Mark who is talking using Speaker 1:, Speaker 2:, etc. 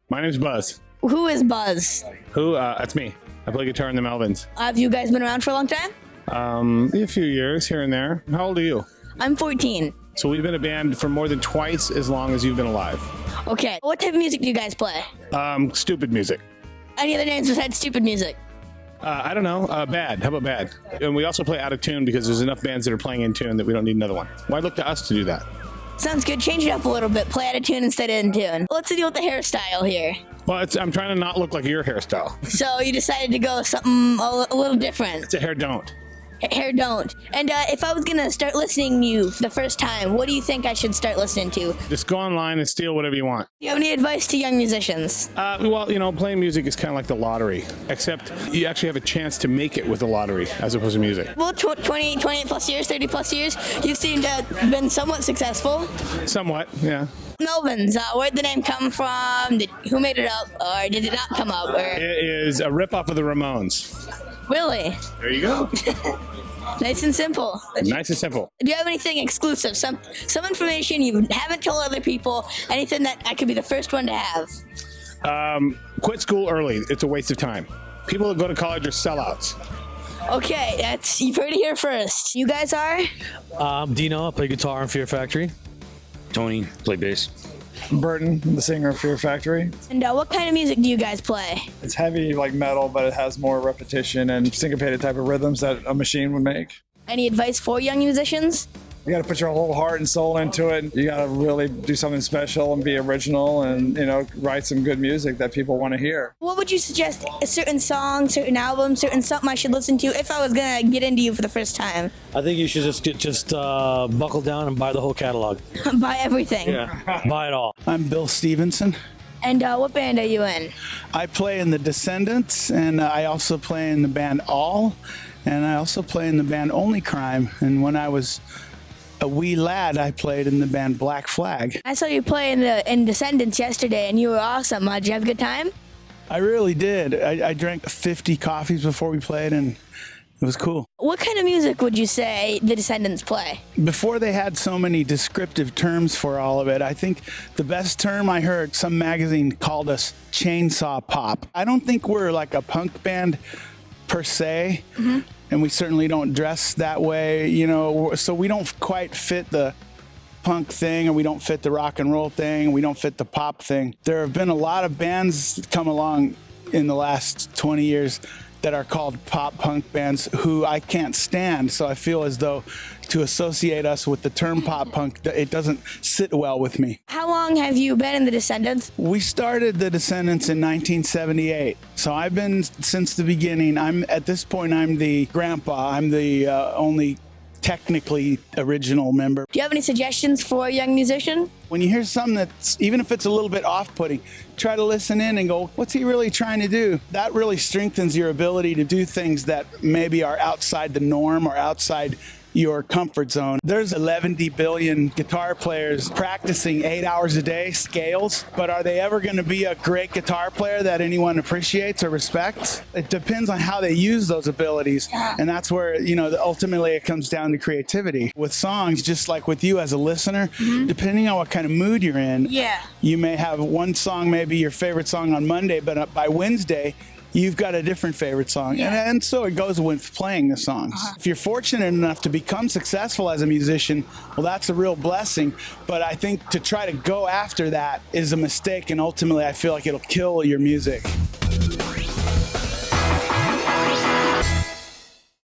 Speaker 1: My name's Buzz.
Speaker 2: Who is Buzz?
Speaker 1: That's me. I play guitar in the Melvins.
Speaker 2: Have you guys been around for a long time?
Speaker 1: A few years here and there. How old are you?
Speaker 2: I'm 14.
Speaker 1: So we've been a band for more than twice as long as you've been alive.
Speaker 2: Okay. What type of music do you guys play?
Speaker 1: Stupid music.
Speaker 2: Any other names besides stupid music?
Speaker 1: I don't know. Bad. How about bad? And we also play out of tune because there's enough bands that are playing in tune that we don't need another one. Why look to us to do that?
Speaker 2: Sounds good. Change it up a little bit. Play out of tune instead of in tune. What's the deal with the hairstyle here?
Speaker 1: Well, I'm trying to not look like your hairstyle.
Speaker 2: So you decided to go with something a little different.
Speaker 1: It's a hair don't.
Speaker 2: Hair don't. And if I was going to start listening to you for the first time, what do you think I should start listening to?
Speaker 1: Just go online and steal whatever you want.
Speaker 2: Do you have any advice to young musicians?
Speaker 1: Well, playing music is kind of like the lottery, except you actually have a chance to make it with the lottery as opposed to music.
Speaker 2: Well, 28 plus years, 30 plus years, you seem to have been somewhat successful.
Speaker 1: Somewhat, yeah.
Speaker 2: Melvins, where'd the name come from? Who made it up? Or did it not come up?
Speaker 1: It is a ripoff of the Ramones.
Speaker 2: Really?
Speaker 1: There you go.
Speaker 2: Nice and simple.
Speaker 1: Nice and simple.
Speaker 2: Do you have anything exclusive? Some information you haven't told other people? Anything that I could be the first one to have?
Speaker 1: Quit school early. It's a waste of time. People that go to college are sellouts.
Speaker 2: Okay, you've heard it here first. You guys are?
Speaker 3: Dino, I play guitar in Fear Factory.
Speaker 4: Tony, play bass.
Speaker 5: Burton, the singer of Fear Factory.
Speaker 2: And what kind of music do you guys play?
Speaker 5: It's heavy like metal, but it has more repetition and syncopated type of rhythms that a machine would make.
Speaker 2: Any advice for young musicians?
Speaker 5: You got to put your whole heart and soul into it. You got to really do something special and be original and, write some good music that people want to hear.
Speaker 2: What would you suggest? A certain song, certain album, certain something I should listen to if I was going to get into you for the first time?
Speaker 3: I think you should just buckle down and buy the whole catalog.
Speaker 2: Buy everything.
Speaker 3: Yeah, buy it all.
Speaker 6: I'm Bill Stevenson.
Speaker 2: And what band are you in?
Speaker 6: I play in the Descendents, and I also play in the band All, and I also play in the band Only Crime. And when I was a wee lad, I played in the band Black Flag.
Speaker 2: I saw you play in Descendents yesterday, and you were awesome. Did you have a good time?
Speaker 6: I really did. I drank 50 coffees before we played, and it was cool.
Speaker 2: What kind of music would you say the Descendents play?
Speaker 6: Before they had so many descriptive terms for all of it, I think the best term I heard, some magazine called us chainsaw pop. I don't think we're like a punk band per se. Mm-hmm. And we certainly don't dress that way, so we don't quite fit the punk thing, and we don't fit the rock and roll thing, and we don't fit the pop thing. There have been a lot of bands come along in the last 20 years that are called pop punk bands who I can't stand, so I feel as though to associate us with the term pop punk, it doesn't sit well with me.
Speaker 2: How long have you been in the Descendents?
Speaker 6: We started the Descendents in 1978, so I've been since the beginning. At this point, I'm the grandpa. I'm the only technically original member.
Speaker 2: Do you have any suggestions for a young musician?
Speaker 6: When you hear something that's, even if it's a little bit off-putting, try to listen in and go, what's he really trying to do? That really strengthens your ability to do things that maybe are outside the norm or outside your comfort zone. There's 11 billion guitar players practicing 8 hours a day, scales, but are they ever going to be a great guitar player that anyone appreciates or respects? It depends on how they use those abilities, and that's where, ultimately it comes down to creativity. With songs, just like with you as a listener, depending on what kind of mood you're in, you may have one song, maybe your favorite song on Monday, but by Wednesday, you've got a different favorite song. And so it goes with playing the songs. If you're fortunate enough to become successful as a musician, well, that's a real blessing. But I think to try to go after that is a mistake, and ultimately I feel like it'll kill your music.